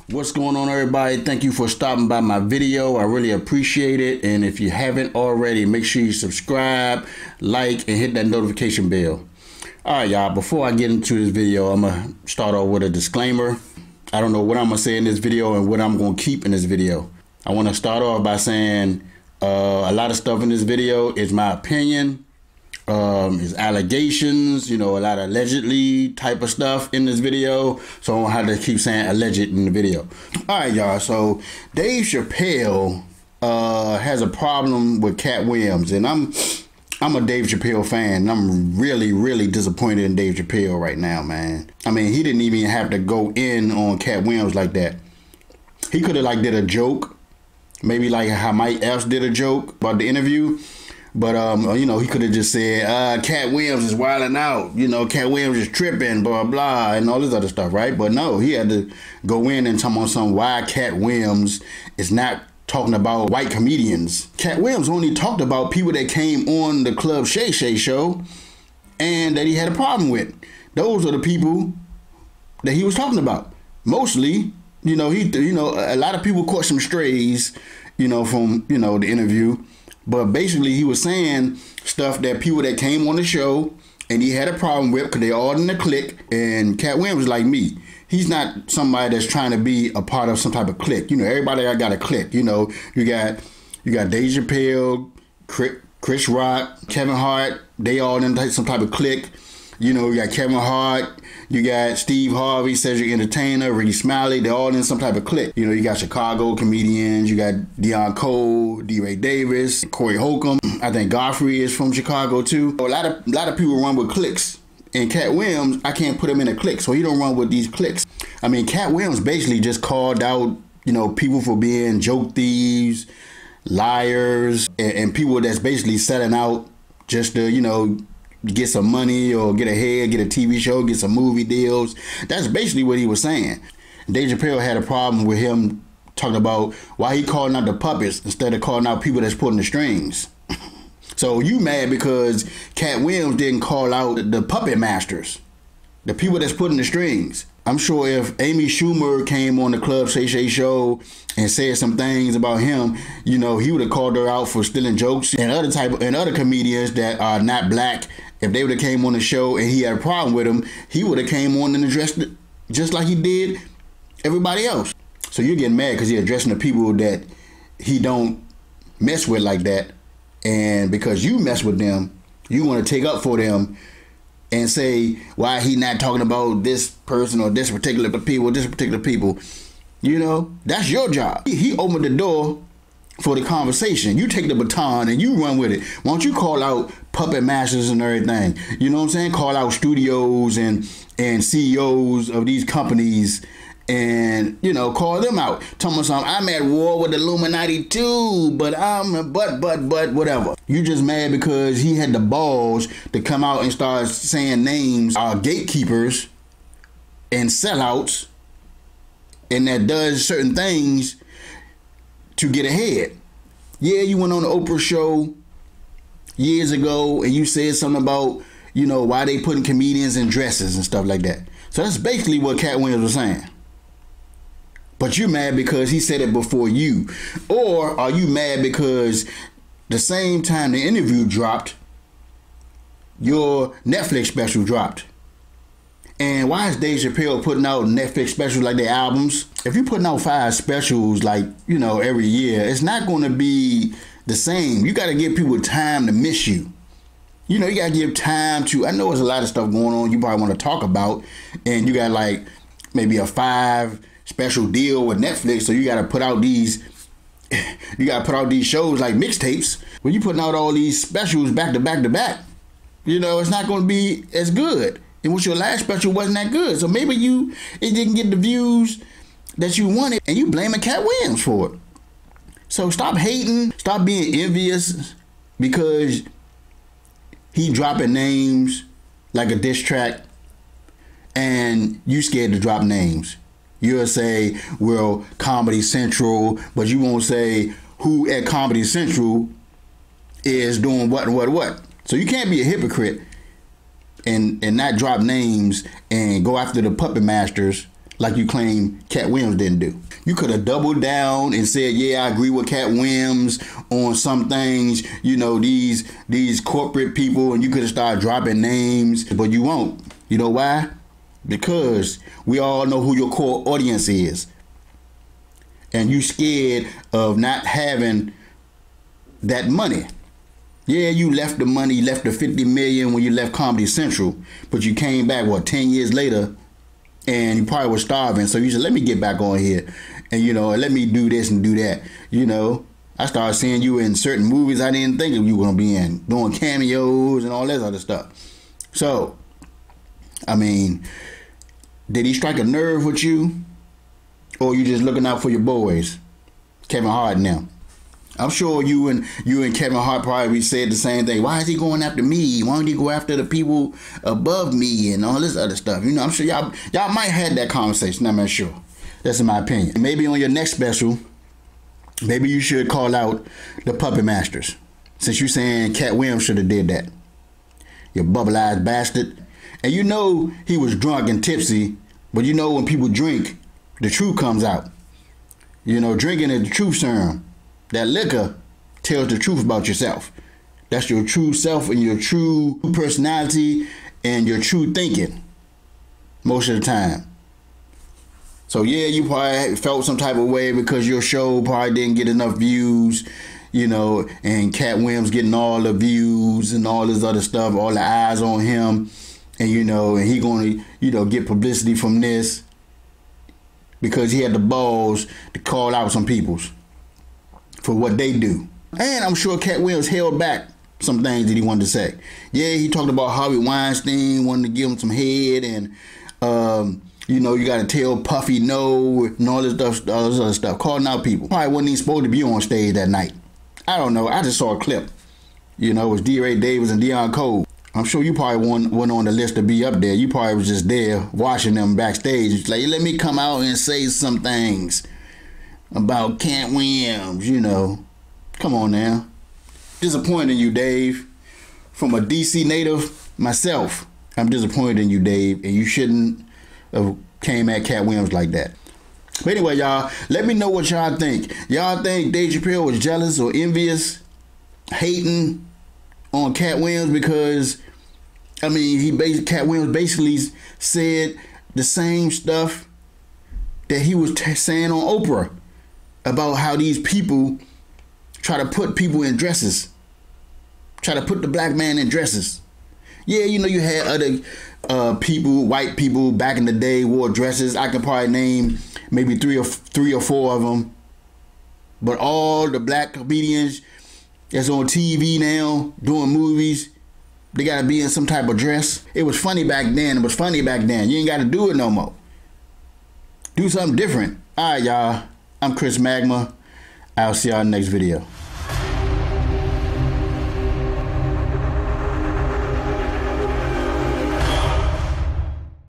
What's going on, everybody? Thank you for stopping by my video. I really appreciate it. And if you haven't already, make sure you subscribe, like, and hit that notification bell. All right, y'all, before I get into this video, I'm going to start off with a disclaimer. I don't know what I'm going to say in this video and what I'm going to keep in this video. I want to start off by saying a lot of stuff in this video is my opinion. Is allegations, a lot of allegedly type of stuff in this video. So I don't have to keep saying alleged in the video. All right, y'all. So Dave Chappelle has a problem with Katt Williams. And I'm a Dave Chappelle fan. I'm really, really disappointed in Dave Chappelle right now, man. I mean, he didn't even have to go in on Katt Williams like that. He could have did a joke. Maybe like how Mike Epps did a joke about the interview. But, he could have just said, Katt Williams is wilding out. Katt Williams is tripping, blah, blah, and all this other stuff, right? But no, he had to go in and talk about why Katt Williams is not talking about white comedians. Katt Williams only talked about people that came on the Club Shay Shay show and that he had a problem with. Those are the people that he was talking about. Mostly, a lot of people caught some strays, from, the interview. But basically, he was saying stuff that people that came on the show and he had a problem with because they all in the clique. And Katt Williams is like me. He's not somebody that's trying to be a part of some type of clique. Everybody got a clique. You got Dave Chappelle, Chris Rock, Kevin Hart. They all in some type of clique. You got Kevin Hart. You got Steve Harvey, Cedric Entertainer, Ricky Smiley. They're all in some type of clique. You got Chicago comedians. You got Deion Cole, D-Ray Davis, Corey Holcomb. I think Godfrey is from Chicago too. A lot of people run with cliques. And Katt Williams, I can't put him in a clique, so he don't run with these cliques. I mean, Katt Williams basically just called out, people for being joke thieves, liars, and people that's basically selling out just to, get some money or get ahead, get a TV show, get some movie deals. That's basically what he was saying. Dave Chappelle had a problem with him talking about why he calling out the puppets instead of calling out people that's pulling the strings. So you mad because Katt Williams didn't call out the puppet masters, the people that's putting the strings. I'm sure if Amy Schumer came on the Club Shay Shay show and said some things about him, he would have called her out for stealing jokes. And other comedians that are not black, if they would have came on the show and he had a problem with them, he would have came on and addressed it just like he did everybody else. So you're getting mad because he's addressing the people that he don't mess with like that. And because you mess with them, you want to take up for them and say why he not talking about this person or this particular people. That's your job. He opened the door for the conversation. You take the baton and you run with it. Why don't you call out puppet masters and everything? You know what I'm saying? Call out studios and CEOs of these companies and, call them out. Tell them something. I'm at war with the Illuminati too, but whatever. You just mad because he had the balls to come out and start saying names are gatekeepers and sellouts and that does certain things to get ahead. Yeah, you went on the Oprah show years ago and you said something about, why they putting comedians in dresses and stuff like that. So that's basically what Katt Williams was saying. But you mad because he said it before you. Or are you mad because the same time the interview dropped, your Netflix special dropped? And why is Dave Chappelle putting out Netflix specials like their albums? If you're putting out 5 specials every year, it's not going to be the same. You got to give people time to miss you. You got to give time to, I know there's a lot of stuff going on you probably want to talk about. And you got maybe a 5 special deal with Netflix. So you got to put out these shows like mixtapes. When you putting out all these specials back to back to back, it's not going to be as good. And with your last special wasn't that good. So maybe it didn't get the views that you wanted and you blaming Katt Williams for it. So stop hating, stop being envious because he dropping names like a diss track and you scared to drop names. You'll say, well, Comedy Central, but you won't say who at Comedy Central is doing what. So you can't be a hypocrite and not drop names and go after the puppet masters like you claim Katt Williams didn't do. You could have doubled down and said, yeah, I agree with Katt Williams on some things, you know, these corporate people, and you could have started dropping names, but you won't. You know why? Because we all know who your core audience is. And you scared of not having that money. Yeah, you left the money, you left the $50 million when you left Comedy Central, but you came back, what, 10 years later, and you probably were starving. So you said, let me get back on here and, you know, let me do this and do that. You know, I started seeing you in certain movies I didn't think you were going to be in, doing cameos and all that other stuff. So, I mean, did he strike a nerve with you? Or you just looking out for your boys, Kevin Hart now? I'm sure you and Kevin Hart probably said the same thing. Why is he going after me? Why don't he go after the people above me and all this other stuff? You know, I'm sure y'all might have had that conversation. I'm not sure. That's in my opinion. Maybe on your next special, maybe you should call out the puppet masters. Since you saying Katt Williams should have did that. You bubble-eyed bastard. And you know he was drunk and tipsy, but you know when people drink, the truth comes out. You know, drinking is the truth serum. That liquor tells the truth about yourself. That's your true self and your true personality and your true thinking most of the time. So yeah, you probably felt some type of way because your show probably didn't get enough views, you know, and Katt Williams getting all the views and all this other stuff, all the eyes on him, and you know, and he gonna, you know, get publicity from this because he had the balls to call out some peoples for what they do. And I'm sure Katt Williams held back some things that he wanted to say. Yeah, he talked about Harvey Weinstein, wanted to give him some head, and you know, you got to tell Puffy no, and all this stuff, all this other stuff, calling out people. Probably wasn't even supposed to be on stage that night. I don't know. I just saw a clip. You know, it was D. Ray Davis and Deion Cole. I'm sure you probably went on the list to be up there. You probably was just there watching them backstage. It's like, let me come out and say some things about Katt Williams, you know. Come on now. Disappointed in you, Dave. From a DC native myself, I'm disappointed in you, Dave, and you shouldn't have came at Katt Williams like that. But anyway, y'all, let me know what y'all think. Y'all think Dave Chappelle was jealous or envious, hating on Katt Williams because, I mean, Katt Williams basically said the same stuff that he was saying on Oprah about how these people try to put people in dresses, try to put the black man in dresses. Yeah, you know, you had other people, white people back in the day wore dresses. I can probably name maybe three or four of them. But all the black comedians that's on TV now doing movies, they got to be in some type of dress. It was funny back then. It was funny back then. You ain't got to do it no more. Do something different. All right, y'all. I'm Chris Magma. I'll see y'all in the next video.